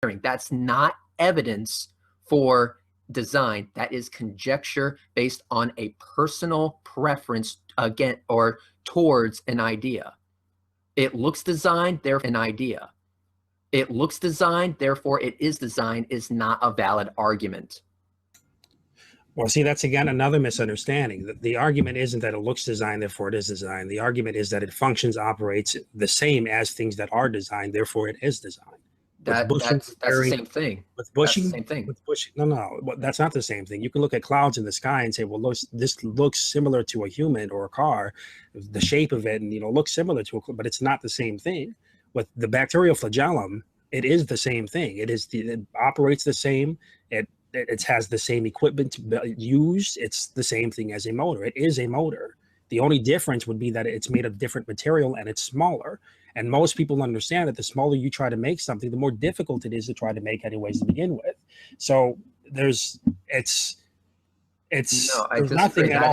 That's not evidence for design. That is conjecture based on a personal preference again or towards an idea. It looks designed, therefore an idea. It looks designed, therefore it is designed is not a valid argument. Well, see, that's again another misunderstanding. The argument isn't that it looks designed, therefore it is designed. The argument is that it functions, operates the same as things that are designed, therefore it is designed. That's the same thing. With bushing, that's the same thing. With bushing, no, that's not the same thing. You can look at clouds in the sky and say, well, this looks similar to a human or a car, the shape of it, and looks similar to but it's not the same thing. With the bacterial flagellum, it is the same thing. It operates the same. It has the same equipment used. It's the same thing as a motor. It is a motor. The only difference would be that it's made of different material and it's smaller. And most people understand that the smaller you try to make something, the more difficult it is to try to make anyways to begin with. So there's nothing at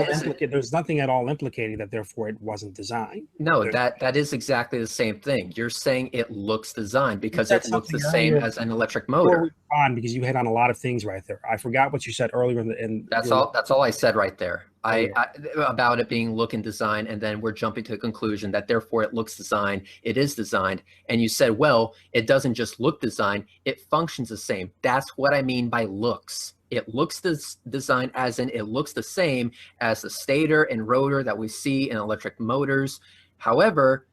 all implicating that therefore it wasn't designed. No, that is exactly the same thing. You're saying it looks designed because it looks the same as an electric motor. Because you hit on a lot of things right there. I forgot what you said earlier that's all I said right there. About it being look and design, and then we're jumping to the conclusion that therefore it looks designed, it is designed. And you said, well, it doesn't just look designed, it functions the same. That's what I mean by looks. It looks designed as in it looks the same as the stator and rotor that we see in electric motors. However,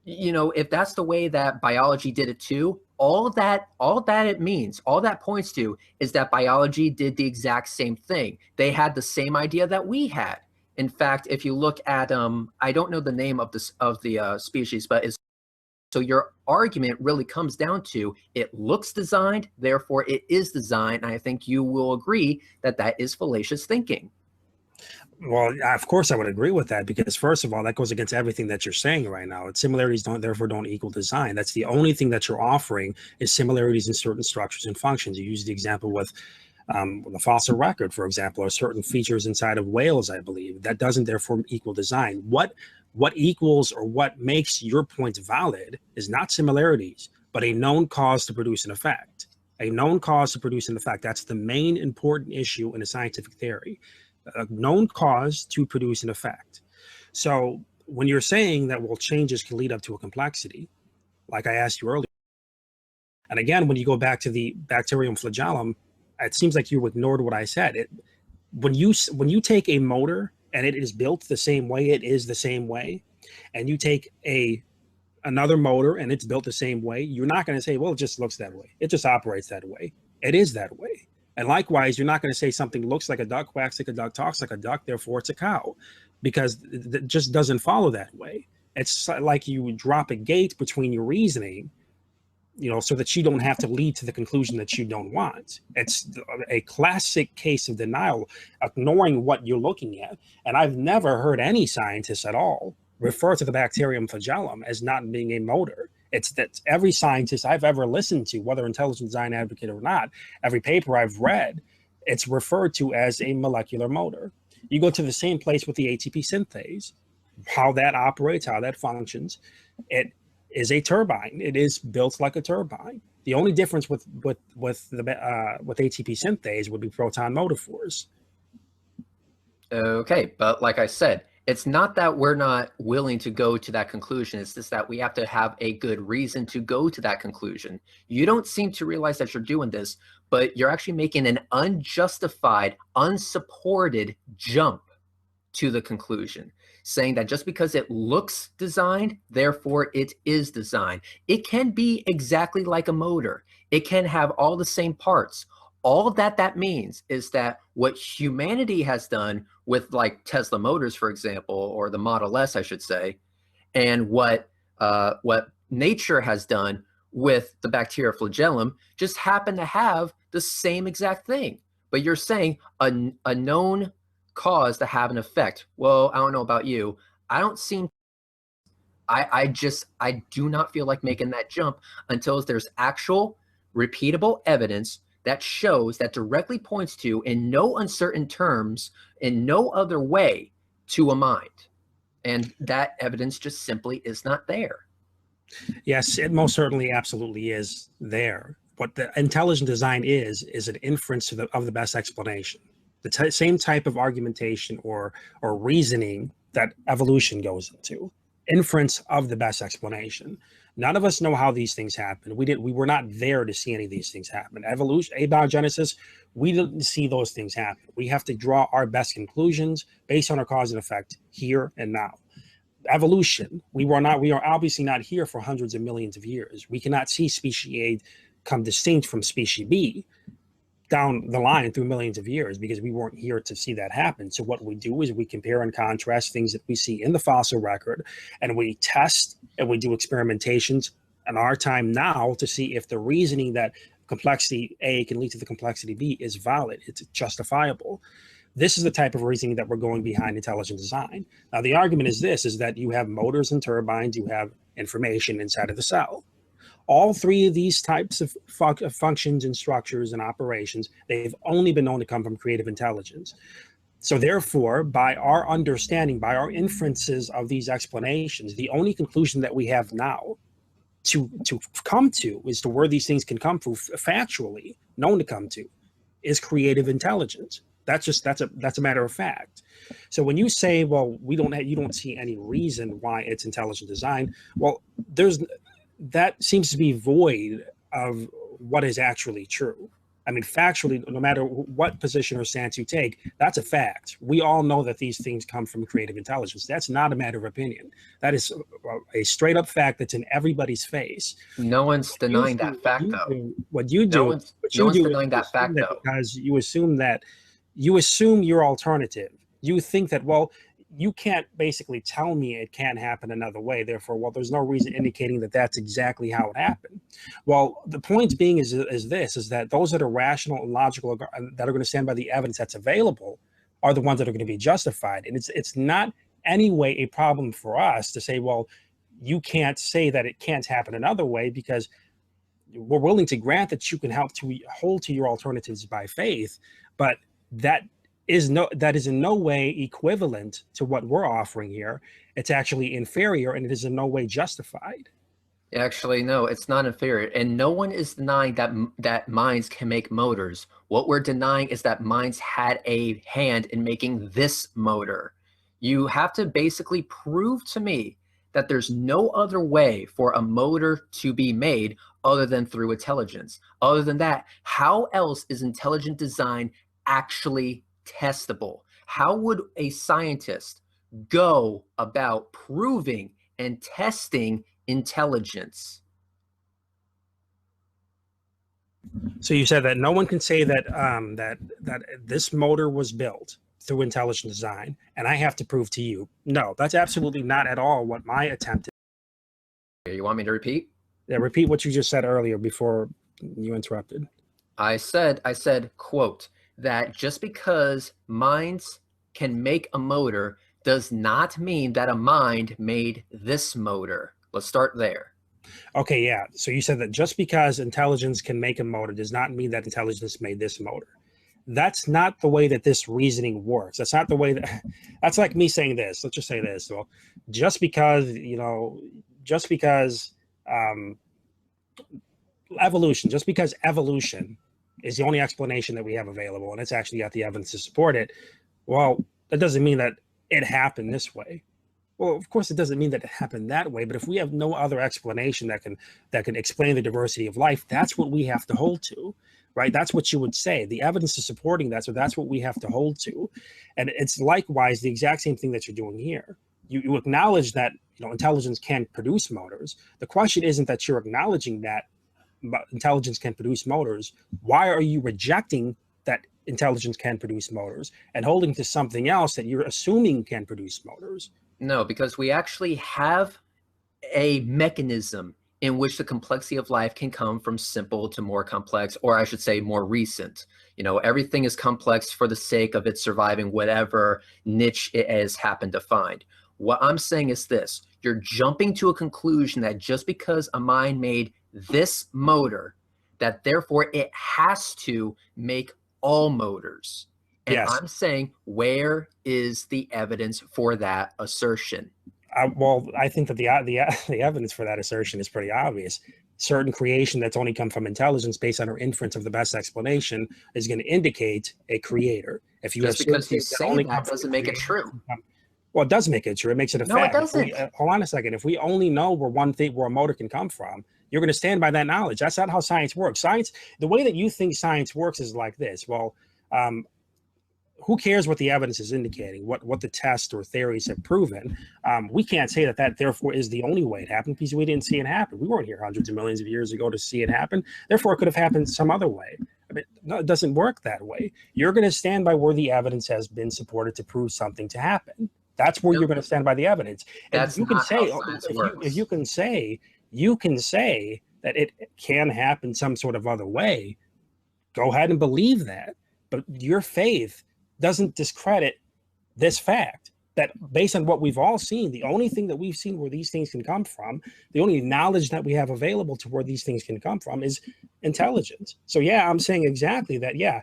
if that's the way that biology did it too, all that points to is that biology did the exact same thing. They had the same idea that we had. In fact, if you look at I don't know the name of the species, but so your argument really comes down to it looks designed, therefore it is designed. And I think you will agree that that is fallacious thinking. Well, of course I would agree with that, because first of all, that goes against everything that you're saying right now. Similarities therefore don't equal design. That's the only thing that you're offering is similarities in certain structures and functions. You use the example with the fossil record, for example, or certain features inside of whales, I believe. That doesn't therefore equal design. What equals or what makes your point valid is not similarities, but a known cause to produce an effect. A known cause to produce an effect. That's the main important issue in a scientific theory. A known cause to produce an effect. So when you're saying that, well, changes can lead up to a complexity, like I asked you earlier, and again, when you go back to the bacterium flagellum, it seems like you ignored what I said. When you take a motor and it is built the same way, it is the same way, and you take another motor and it's built the same way, you're not going to say, well, it just looks that way. It just operates that way. It is that way. And likewise, you're not going to say something looks like a duck, quacks like a duck, talks like a duck, therefore it's a cow, because it just doesn't follow that way. It's like you would drop a gate between your reasoning, so that you don't have to lead to the conclusion that you don't want. It's a classic case of denial, ignoring what you're looking at. And I've never heard any scientists at all refer to the bacterium flagellum as not being a motor. It's that every scientist I've ever listened to, whether intelligent design advocate or not, every paper I've read, it's referred to as a molecular motor. You go to the same place with the ATP synthase, how that operates, how that functions. It is a turbine. It is built like a turbine. The only difference with ATP synthase would be proton motive force. Okay, but like I said, it's not that we're not willing to go to that conclusion. It's just that we have to have a good reason to go to that conclusion. You don't seem to realize that you're doing this, but you're actually making an unjustified, unsupported jump to the conclusion, saying that just because it looks designed, therefore it is designed. It can be exactly like a motor. It can have all the same parts. All that means is that what humanity has done with like Tesla motors, for example, or the Model S, I should say, and what nature has done with the bacterial flagellum just happen to have the same exact thing. But you're saying a known cause to have an effect. Well, I don't know about you. I don't seem, I do not feel like making that jump until there's actual repeatable evidence that shows, that directly points to, in no uncertain terms, in no other way, to a mind. And that evidence just simply is not there. Yes, it most certainly absolutely is there. what the intelligent design is an inference of the best explanation. The same type of argumentation or reasoning that evolution goes into. Inference of the best explanation. None of us know how these things happen. We were not there to see any of these things happen. Evolution, abiogenesis, we didn't see those things happen. We have to draw our best conclusions based on our cause and effect here and now. Evolution, we are obviously not here for hundreds of millions of years. We cannot see species A come distinct from species B down the line through millions of years because we weren't here to see that happen. So what we do is we compare and contrast things that we see in the fossil record, and we test and we do experimentations in our time now to see if the reasoning that complexity A can lead to the complexity B is valid, it's justifiable. This is the type of reasoning that we're going behind intelligent design. Now, the argument is this, is that you have motors and turbines, you have information inside of the cell. All three of these types of functions and structures and operations, they've only been known to come from creative intelligence. So therefore, by our understanding, by our inferences of these explanations, the only conclusion that we have now to come to is to where these things can come from factually, known to come to, is creative intelligence. That's a matter of fact. So when you say, well, you don't see any reason why it's intelligent design, well, that seems to be void of what is actually true. I mean, factually, no matter what position or stance you take, that's a fact. We all know that these things come from creative intelligence. That's not a matter of opinion. That is a straight up fact that's in everybody's face. No one's denying that fact, though. What you do, no one's denying that fact, though. Because you assume your alternative. You think that, well, you can't basically tell me it can't happen another way. Therefore, well, there's no reason indicating that that's exactly how it happened. Well, the point being is that those that are rational and logical, that are going to stand by the evidence that's available, are the ones that are going to be justified. And it's not anyway a problem for us to say, well, you can't say that it can't happen another way, because we're willing to grant that you can help to hold to your alternatives by faith, but that is in no way equivalent to what we're offering here. It's actually inferior, and it is in no way justified. Actually, no, it's not inferior. And no one is denying that minds can make motors. What we're denying is that minds had a hand in making this motor. You have to basically prove to me that there's no other way for a motor to be made other than through intelligence. Other than that, how else is intelligent design actually testable? How would a scientist go about proving and testing intelligence? So you said that no one can say that that this motor was built through intelligent design, and I have to prove to you. No, that's absolutely not at all what my attempt is. You want me to repeat? Yeah, repeat what you just said earlier before you interrupted. I said, quote, that just because minds can make a motor does not mean that a mind made this motor. Let's start there. Okay, yeah. So you said that just because intelligence can make a motor does not mean that intelligence made this motor. That's not the way that this reasoning works. That's not the way that's like me saying this. Let's just say this. Well, just because evolution is the only explanation that we have available, and it's actually got the evidence to support it, well, that doesn't mean that it happened this way. Well, of course, it doesn't mean that it happened that way, but if we have no other explanation that can explain the diversity of life, that's what we have to hold to, right? That's what you would say. The evidence is supporting that, so that's what we have to hold to. And it's likewise the exact same thing that you're doing here. You acknowledge that intelligence can produce motors. The question isn't that you're acknowledging that intelligence can produce motors. Why are you rejecting that intelligence can produce motors and holding to something else that you're assuming can produce motors? No, because we actually have a mechanism in which the complexity of life can come from simple to more complex, or I should say more recent. Everything is complex for the sake of it surviving whatever niche it has happened to find. What I'm saying is this: you're jumping to a conclusion that just because a mind made this motor, that therefore it has to make all motors. And yes. I'm saying, where is the evidence for that assertion? Well, I think that the evidence for that assertion is pretty obvious. certain creation that's only come from intelligence based on our inference of the best explanation is going to indicate a creator. If you Just have certain because you things that say only that come from doesn't a make it creator, true. well, it does make it true. It makes it a No, it fact. doesn't. Hold on a second. If we only know where one thing, where a motor can come from, you're going to stand by that knowledge. That's not how science works. Science, the way that you think science works is like this. Well, who cares what the evidence is indicating, what the tests or theories have proven? We can't say that therefore is the only way it happened, because we didn't see it happen. We weren't here hundreds of millions of years ago to see it happen. Therefore, it could have happened some other way. I mean, no, it doesn't work that way. You're going to stand by where the evidence has been supported to prove something to happen. That's where you're going to stand by the evidence. And That's you can not say, how science if works. you can say that it can happen some sort of other way, go ahead and believe that. But your faith doesn't discredit this fact that, based on what we've all seen, the only thing that we've seen where these things can come from, the only knowledge that we have available to where these things can come from, is intelligence. So yeah, I'm saying exactly that. Yeah,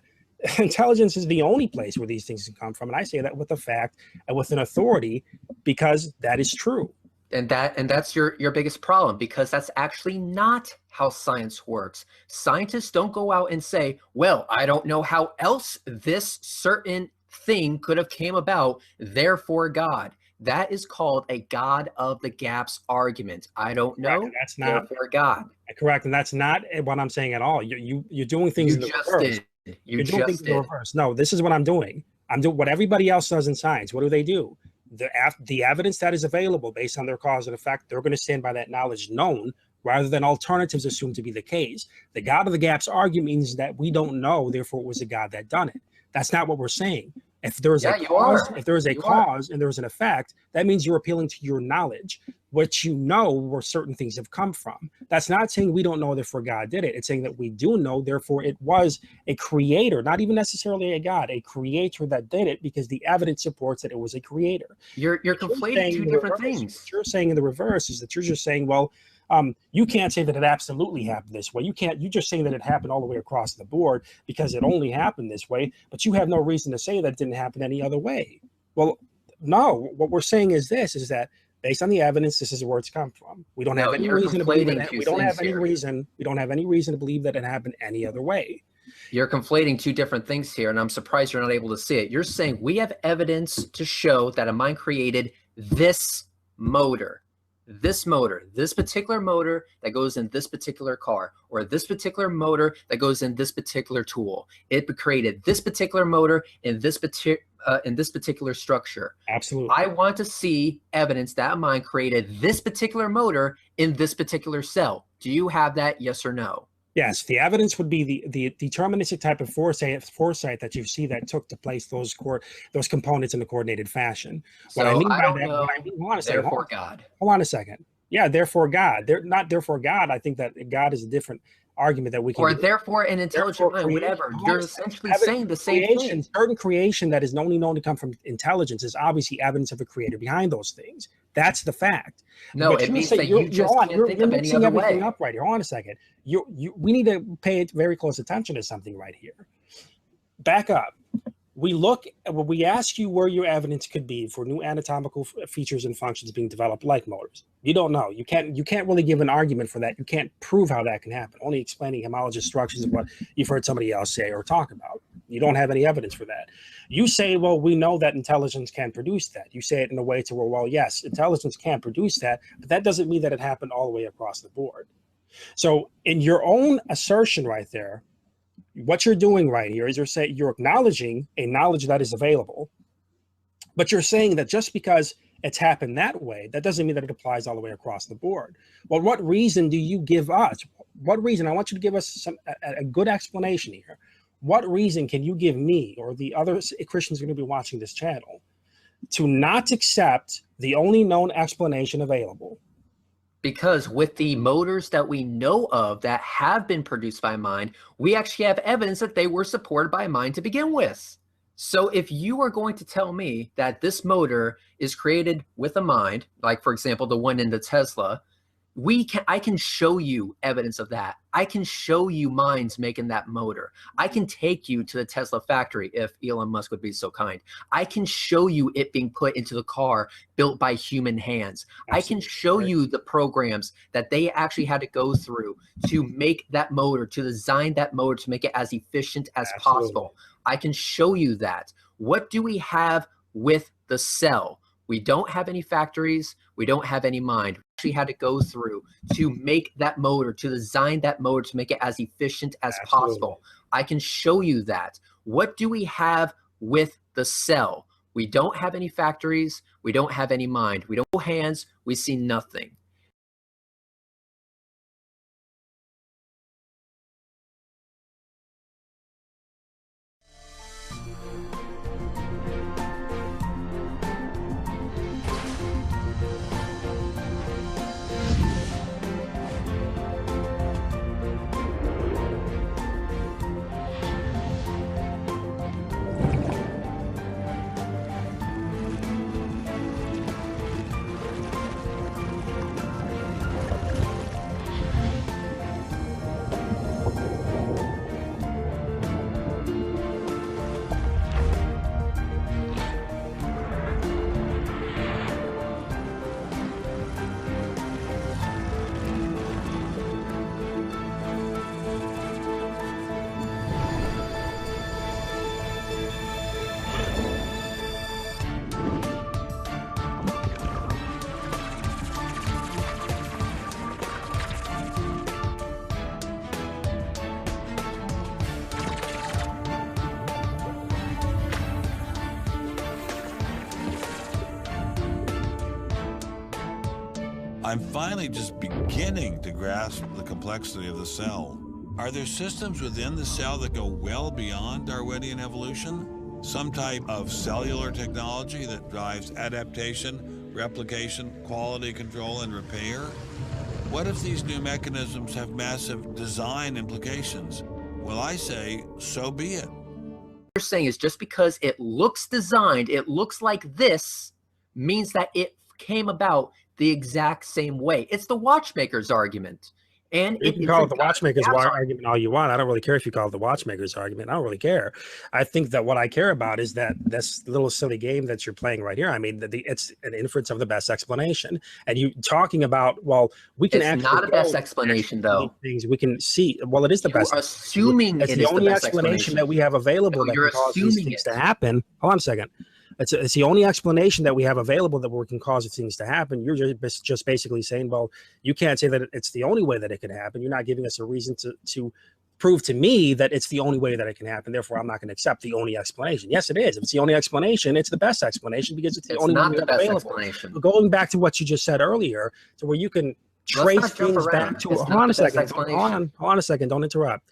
intelligence is the only place where these things can come from, and I say that with a fact and with an authority, because that is true. And that's your biggest problem, because that's actually not how science works. Scientists don't go out and say, well, I don't know how else this certain thing could have came about, therefore God. That is called a God of the gaps argument. I don't know, Correct, that's not therefore God. correct, and that's not what I'm saying at all. You're doing things in the reverse. You doing things just in the reverse. No, this is what I'm doing. I'm doing what everybody else does in science. What do? The evidence that is available based on their cause and effect, they're going to stand by that knowledge known, rather than alternatives assumed to be the case. The God of the gaps argument means that we don't know, therefore it was a God that done it. That's not what we're saying. If there is a cause, if there is a cause and there is an effect, that means you're appealing to your knowledge, which you know where certain things have come from. That's not saying we don't know, therefore God did it. It's saying that we do know, therefore it was a creator, not even necessarily a God, a creator that did it, because the evidence supports that it was a creator. You're conflating two different things. What you're saying in the reverse is that you're just saying, well, you can't say that it absolutely happened this way. You're just saying that it happened all the way across the board because it only happened this way, but you have no reason to say that it didn't happen any other way. Well, no, what we're saying is that based on the evidence, this is where it's come from. We don't have any reason to believe that. We don't have any reason to believe that it happened any other way. You're conflating two different things here, and I'm surprised you're not able to see it. You're saying we have evidence to show that a mind created this motor, this particular motor that goes in this particular car, or this particular motor that goes in this particular tool. It created this particular motor in this particular structure. Absolutely. I want to see evidence that a mind created this particular motor in this particular cell. Do you have that? Yes or no? Yes, the evidence would be the deterministic type of foresight that you see that took to place those components in a coordinated fashion. So what I mean I by don't that, know, therefore God. Hold on a second. Yeah, therefore God. They're not therefore God. I think that God is a different argument that we can. Or therefore an intelligent mind, whatever. You're essentially saying the same thing. Certain creation that is only known to come from intelligence is obviously evidence of a creator behind those things. That's the fact. No, it means that you just can't think of any other way. Up right here. Hold on a second. We need to pay very close attention to something right here. Back up. We ask you where your evidence could be for new anatomical features and functions being developed like motors. You don't know. You can't really give an argument for that. You can't prove how that can happen. Only explaining homologous structures of what you've heard somebody else say or talk about. You don't have any evidence for that. You say, well, we know that intelligence can produce that. You say it in a way to where, well, yes, intelligence can produce that, but that doesn't mean that it happened all the way across the board. So in your own assertion right there, what you're doing right here is you're acknowledging a knowledge that is available, but you're saying that just because it's happened that way, that doesn't mean that it applies all the way across the board. Well, what reason do you give us? What reason? I want you to give us a good explanation here. What reason can you give me or the other Christians going to be watching this channel to not accept the only known explanation available? Because with the motors that we know of that have been produced by mind, we actually have evidence that they were supported by mind to begin with. So if you are going to tell me that this motor is created with a mind, like for example, the one in the Tesla, I can show you evidence of that. I can show you minds making that motor. I can take you to the Tesla factory if Elon Musk would be so kind. I can show you it being put into the car built by human hands. Absolutely. I can show you the programs that they actually had to go through to make that motor, to design that motor, to make it as efficient as possible. I can show you that. What do we have with the cell? We don't have any factories. We don't have any mind. We actually had to go through to make that motor, to design that motor, to make it as efficient as possible. I can show you that. What do we have with the cell? We don't have any factories. We don't have any mind. We don't have hands. We see nothing. I'm finally just beginning to grasp the complexity of the cell. Are there systems within the cell that go well beyond Darwinian evolution? Some type of cellular technology that drives adaptation, replication, quality control, and repair? What if these new mechanisms have massive design implications? Well, I say, so be it. What you're saying is just because it looks designed, it looks like this, means that it came about the exact same way. It's the watchmaker's argument. And you can call it the watchmaker's argument all you want. I don't really care if you call it the watchmaker's argument. I don't really care. I think that what I care about is that this little silly game that you're playing right here. I mean, it's an inference of the best explanation. And you talking about, well, we can actually not a best explanation though. Things we can see. Well, it is the best. Assuming it's the only explanation that we have available that can cause these things to happen. Hold on a second. It's the only explanation that we have available that can cause things to happen. You're just basically saying, well, you can't say that it's the only way that it can happen. You're not giving us a reason to prove to me that it's the only way that it can happen. Therefore, I'm not going to accept the only explanation. Yes, it is. If it's the only explanation, it's the best explanation because it's the only one we have available. But going back to what you just said earlier, to where you can trace things back to. Hold on a second. Hold on a second. Don't interrupt.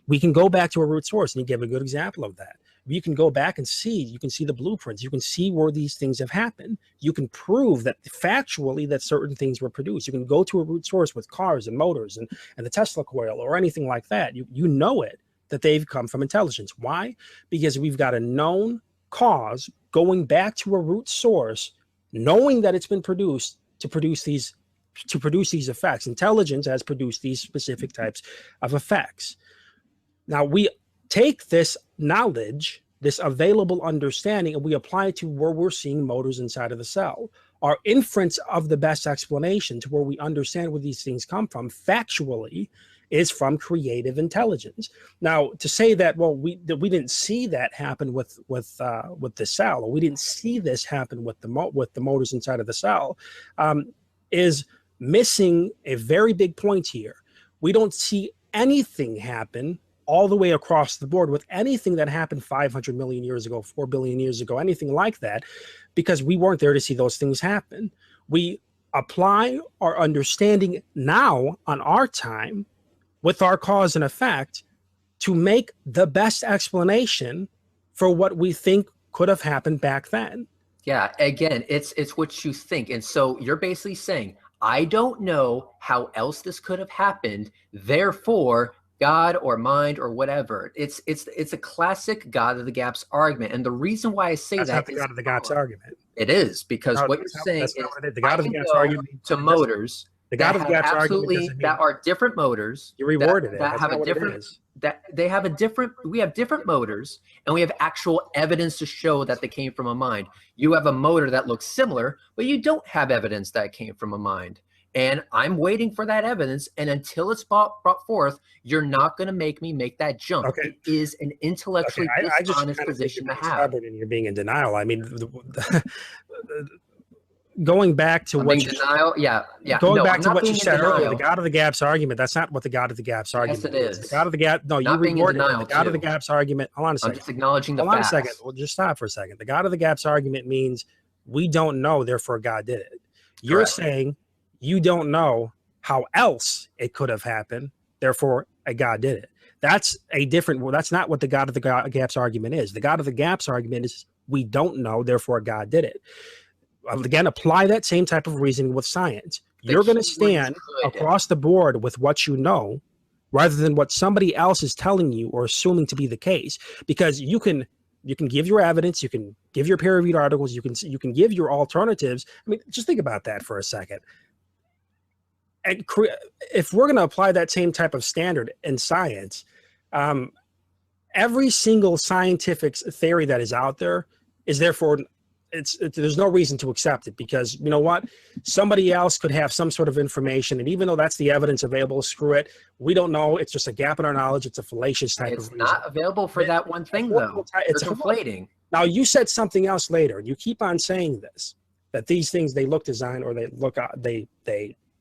We can go back to a root source, and you give a good example of that. You can go back and see, you can see the blueprints, you can see where these things have happened. You can prove that factually that certain things were produced. You can go to a root source with cars and motors and the Tesla coil or anything like that. You know it, that they've come from intelligence. Why? Because we've got a known cause going back to a root source, knowing that it's been produced to produce these effects. Intelligence has produced these specific types of effects. Now we take this knowledge, this available understanding, and we apply it to where we're seeing motors inside of the cell. Our inference of the best explanation to where we understand where these things come from factually is from creative intelligence. Now, to say that, well, we didn't see that happen with the cell, or we didn't see this happen with the motors inside of the cell, is missing a very big point here. We don't see anything happen all the way across the board with anything that happened 500 million years ago, 4 billion years ago, anything like that, because we weren't there to see those things happen. We apply our understanding now on our time with our cause and effect to make the best explanation for what we think could have happened back then. Yeah, again, it's what you think. And so you're basically saying, I don't know how else this could have happened, therefore God or mind or whatever. It's a classic God of the gaps argument. And the reason why I say that's that not the God of the gaps argument. It is because what you're saying is the God of the gaps argument to motors The God of the gaps argument doesn't mean that are different motors. you reworded it. That That's have not a what it different is. that they have a different. We have different motors, and we have actual evidence to show that they came from a mind. You have a motor that looks similar, but you don't have evidence that it came from a mind. And I'm waiting for that evidence. And until it's brought forth, you're not going to make me make that jump. Okay. It is an intellectually dishonest position to have. Stubborn and you're being in denial. I mean, going back to what you denial, yeah. Going back to what you said earlier, the God of the gaps argument. That's not what the God of the gaps argument is. Yes, it is. The God of the gap. No, you reworded it. The God of the gaps argument. Hold on a second. I'm just acknowledging the facts. Hold on a second. Well, just stop for a second. The God of the gaps argument means we don't know, therefore God did it. You're saying you don't know how else it could have happened, therefore a God did it. That's a different. Well, that's not what the God of the gaps argument is. The God of the gaps argument is we don't know, therefore God did it. Again, apply that same type of reasoning with science. You're going to stand across the board with what you know rather than what somebody else is telling you or assuming to be the case, because you can give your evidence, you can give your peer-reviewed articles, you can give your alternatives. I mean, just think about that for a second. And if we're going to apply that same type of standard in science, every single scientific theory that is out there is therefore there's no reason to accept it, because you know what, somebody else could have some sort of information, and even though that's the evidence available, screw it, we don't know, it's just a gap in our knowledge, it's a fallacious type of reason. It's not available for that one thing though. It's conflating. Now you said something else later, and you keep on saying this, that these things, they look designed, or they look they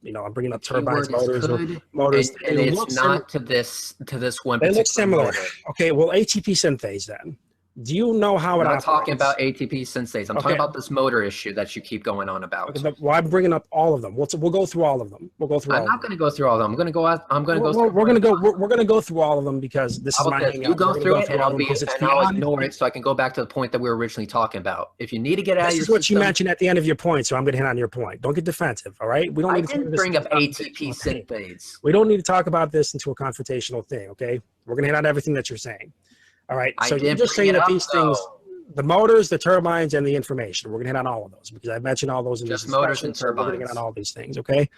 you know, I'm bringing up turbines, motors, and it's not to this one. They look similar. Motor. Okay, well, ATP synthase then. Do you know how it operates? I'm not talking about ATP synthase. I'm talking about this motor issue that you keep going on about. Okay, well, I'm bringing up all of them. We'll go through all of them. We'll go through. I'm not going to go through all of them. I'm going to go out. We're going to go through all of them because this is my hangout. You go through it, and I'll ignore it so I can go back to the point that we were originally talking about. If you need to get out of your system, this is what you mentioned at the end of your point, so I'm going to hit on your point. Don't get defensive, all right? We don't need to bring up ATP synthase. We don't need to talk about this into a confrontational thing, okay? We're going to hit on everything that you're saying. All right. So you're just saying that these things. The motors, the turbines, and the information. We're going to hit on all of those because I mentioned all those in this discussion. Motors and turbines. So we're going to get on all these things, okay?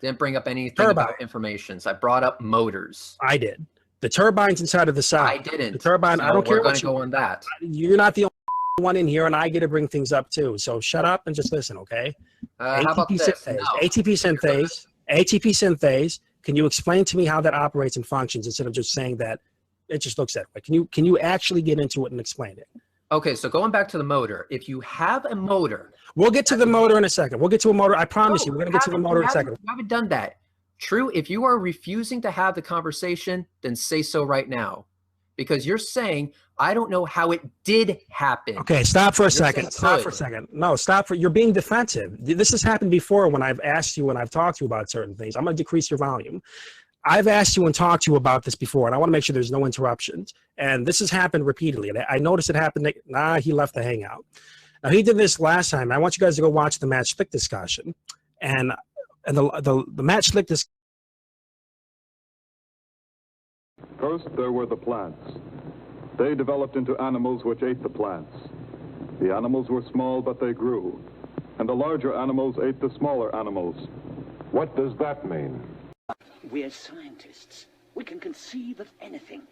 Didn't bring up anything about information. So I brought up motors. I did. The turbines inside of the side. I didn't. The turbine, I don't care what you go on that. You're not the only one in here, and I get to bring things up too. So shut up and just listen, okay? How about this? ATP synthase. Can you explain to me how that operates and functions instead of just saying that it just looks that way? Can you actually get into it and explain it? Okay, so going back to the motor, if you have a motor... We'll get to the motor in a second. We'll get to a motor. I promise you, we're going to get to the motor in a second. You haven't done that. True, if you are refusing to have the conversation, then say so right now. Because you're saying, I don't know how it did happen. Okay, stop for a second. Stop for a second. No, stop for... You're being defensive. This has happened before when I've asked you and I've talked to you about certain things. I'm going to decrease your volume. I've asked you and talked to you about this before, and I want to make sure there's no interruptions. And this has happened repeatedly. And I noticed it happened. He left the hangout. Now, he did this last time. I want you guys to go watch the Matt Schlick discussion. And the Matt Schlick discussion. First, there were the plants. They developed into animals which ate the plants. The animals were small, but they grew. And the larger animals ate the smaller animals. What does that mean? We're scientists. We can conceive of anything.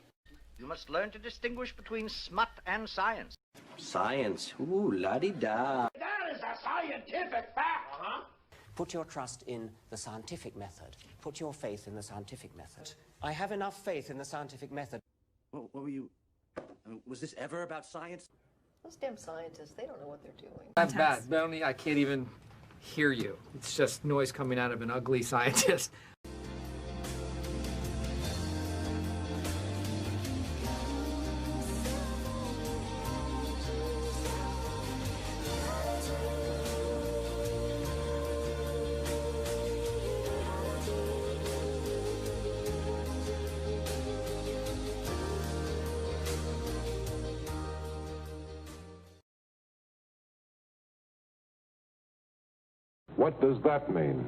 You must learn to distinguish between smut and science. Science? Ooh, la-di-da. That is a scientific fact, huh? Put your trust in the scientific method. Put your faith in the scientific method. I have enough faith in the scientific method. What were you... I mean, was this ever about science? Those damn scientists, they don't know what they're doing. That's bad. Melanie, I can't even hear you. It's just noise coming out of an ugly scientist. What does that mean?